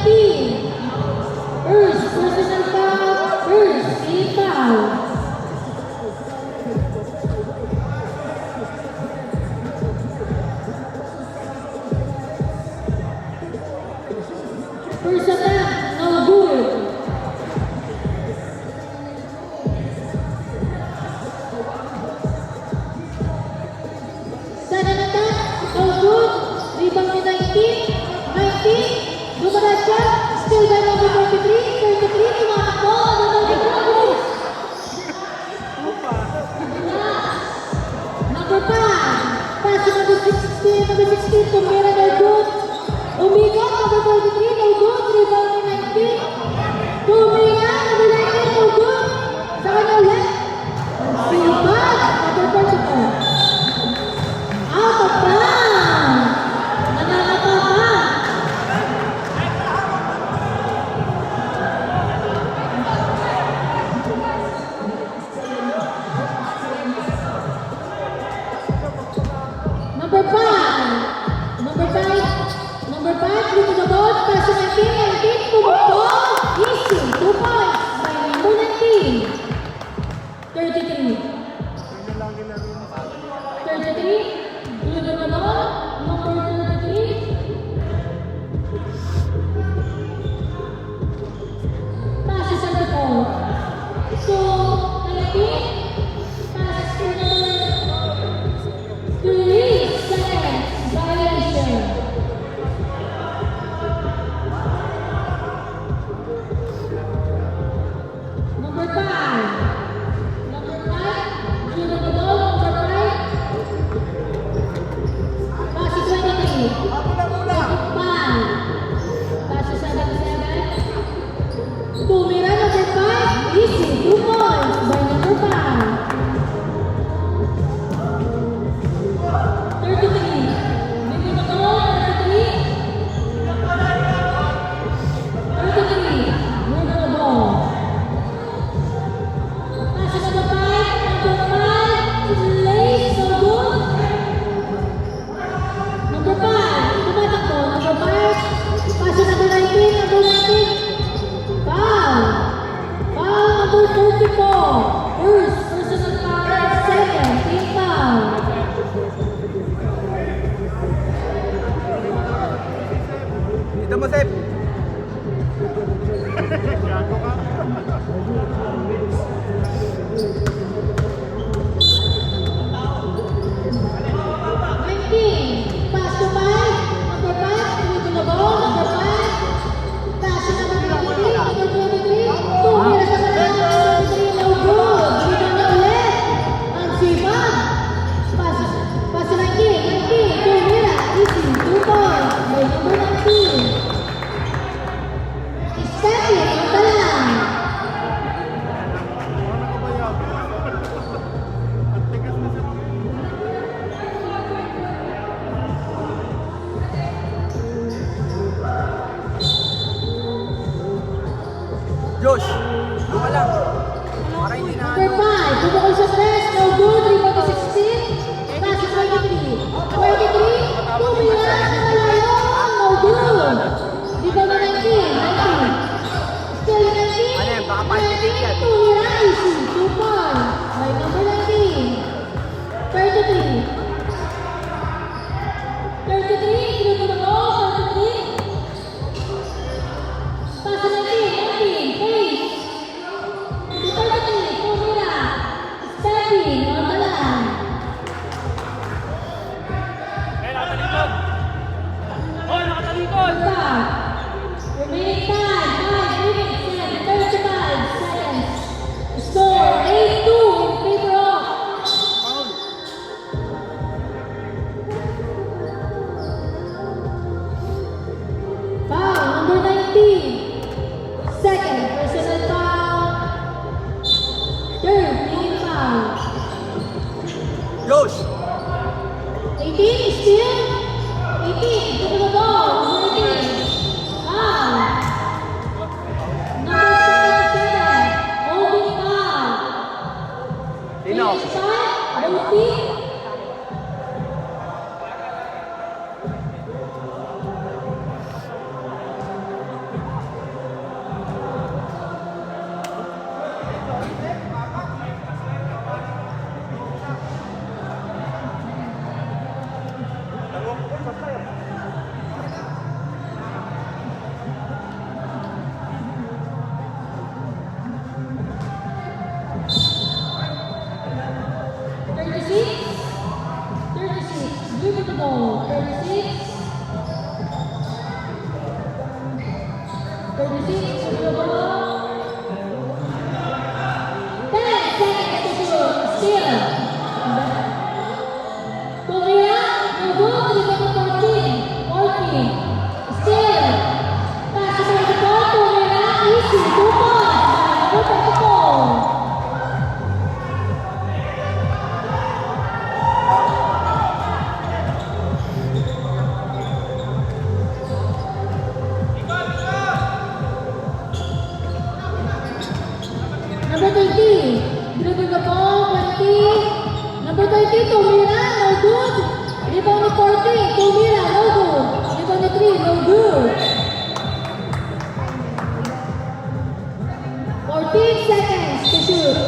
19. First personal foul, first team foul. First attack, no good. Second attack, no good. Rebound ni 19. 19. Dumaracha. Still by number 33. 33. Tumakbo. Number 33. Number 5. Pass to number 16. Number 16. Tumira, no good. Umikot. Number 33. No good. Rebound ni 19. Tumira. Number 19. No good. Sa kanya ulit. Sipag. Number 44. Out of bounds! Nananapapa! Number 5. Number 5. Number 5. Dito na ball. Pass to 19. 19. Tumakbo. Easy. 2 points. By number 19. 33. 33. Dito na ball. Number 33. Passes on the ball. So, 19. Passes to number 3 seconds. Violation. Number 5. Number 5. Dito na ball. Number 5. Passes 23. 5. Passes 77. Tumira number 5. Easy. 2 points by number 5. 33. Dito na ball. 33. 33. Move the ball. Passes number 5. Number 5. Lays the ball. Number 5. Tumatakbo. Number 5. Passes number 19. Number 19. Foul. Foul number 34. First personal foul. Second team foul. Dito mo, Sep. Gago ka. 19. Pass to 5. Number 5. Dito na ball. Number 5. Passes number 23. Number 23. Tumira sa kanya. 23. No good. Dito na ulit. Ang sipag. Pass to 19. 19. Tumira. Easy. 2 points. By number 19. Stepping. Ang talang. Josh, doon ka lang. Para hindi na Number 5, bumukol sa press, no good, rebound to 16, pass to 23. 23, tumira na malayo, no good. Rebound to 19, 19. Still 19, Ano yan, baka pa-edit yan. 19, tumira, easy, 2 points. By number 19, 33. 33, dito na go, 33. Pass to 19, 19, pace. 33, tumira. Stepping, on the line. 36, shoot the ball. 10 seconds to shoot. Still. Tumira, no good. Rebound 14. 14. Still. Pass to the ball. Tumira, easy. 2 points. Number 34. Number 30, dribbling the ball, 20. Number 30, Tumira, no good. Rebound ni 40, Tumira, no good. Rebound ni 3, no good. 14 seconds to shoot.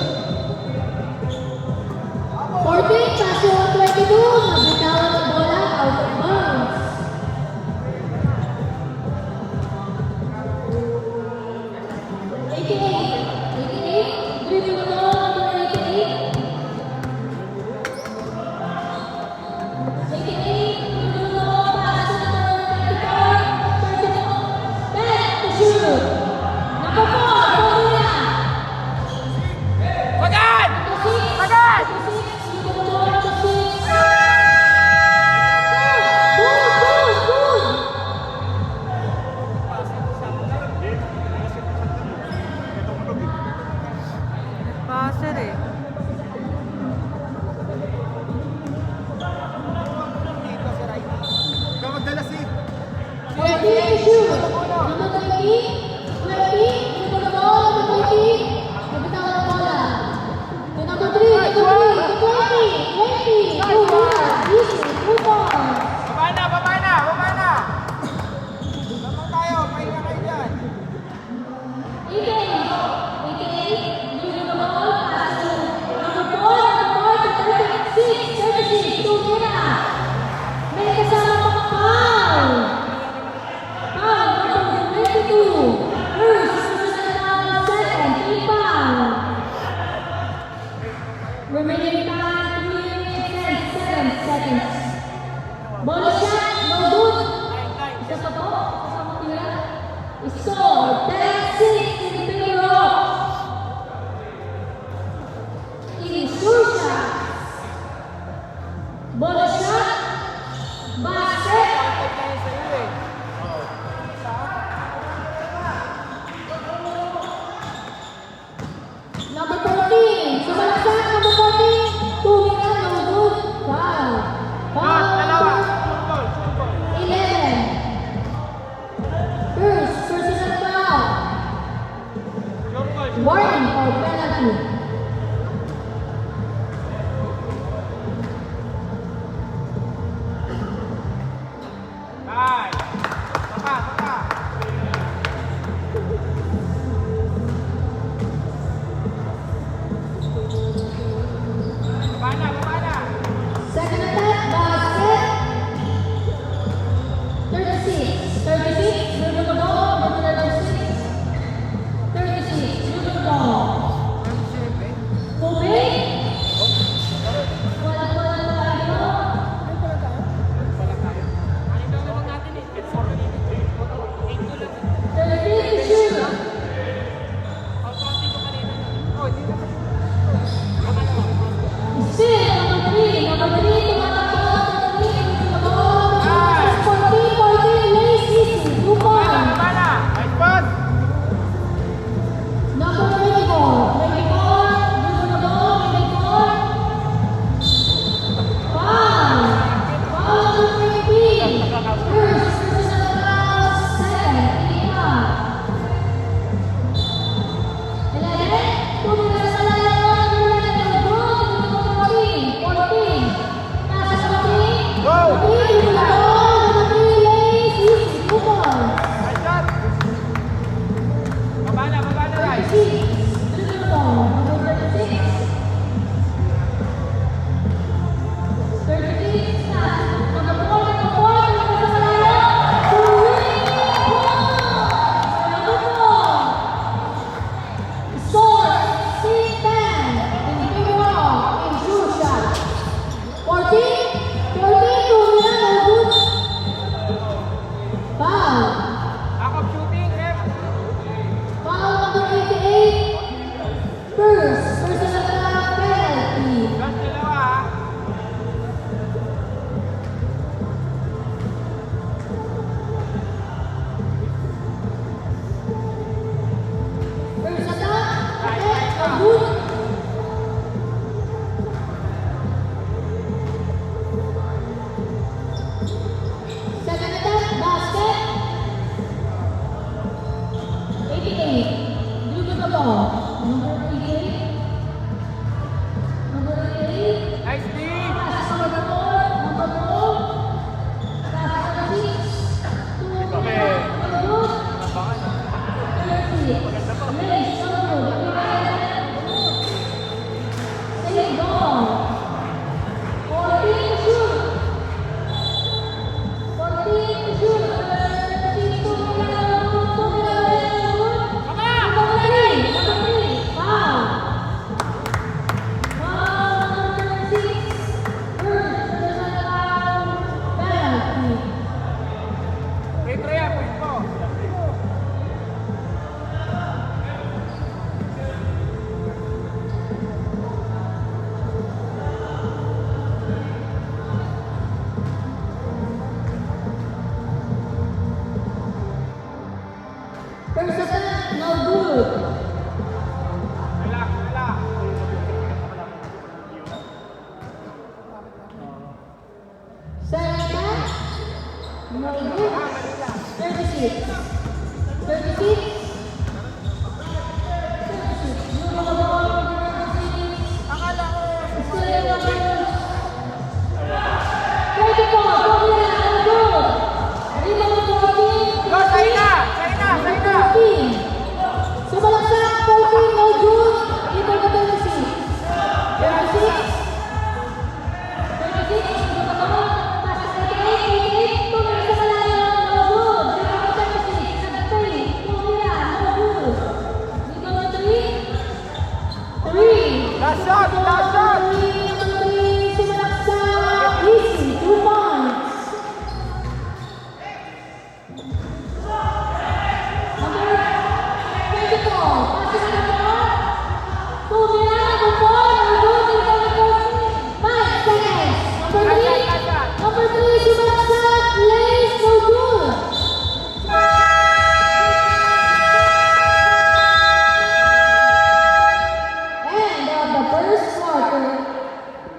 14, pass to 22, nabitawan ang bola, out of bounds. 88, dribbling the ball, number 88. 88, dribbling the ball, pass to number 34, 32, back to shoot. Number 4, Tumira. Agad! Number 6, Agad! number 6, dribbling the ball, number 6. Good, good, good. Passer eh. Ikaw magdala si... 20 to shoot. Number 20, 20, dribble the ball, number 20, nabitawan ang bola. To number 3, to 20, 20, Tumira, easy, 2 points. Baba na, baba na, baba na! Lamang tayo, pahinga kayo dyan. 88, dribbling the ball, pass to number 4, to 36, Tumira. May kasama pang foul. Foul number 22. First, personal foul, second, team foul. Remaining time, 3 minutes and 7 seconds. Ball shot, no good. Isa pa po, isa pa tira. Score, 10-6 in favor of Insursa. Ball shot, basket. Number 14, sumalaksak, number 14, Tumira, no good, foul. Foul number 11. First, personal foul. Warning or penalty. Ay! Baba, baba! Baba na, baba na! Second attack, basket. 36, 36, dribble the ball, number 36. 36, dribble the ball. 88. Dribble the ball. Number 88. Number 88. Nice D. Pass to number 4. Number 4. Pass to number 6. To number 2. Nabangan ah. 30. Race number 11. Save ball. 14 to shoot. 14 to shoot. Wait, Rhea, wait mo. First attack, no good.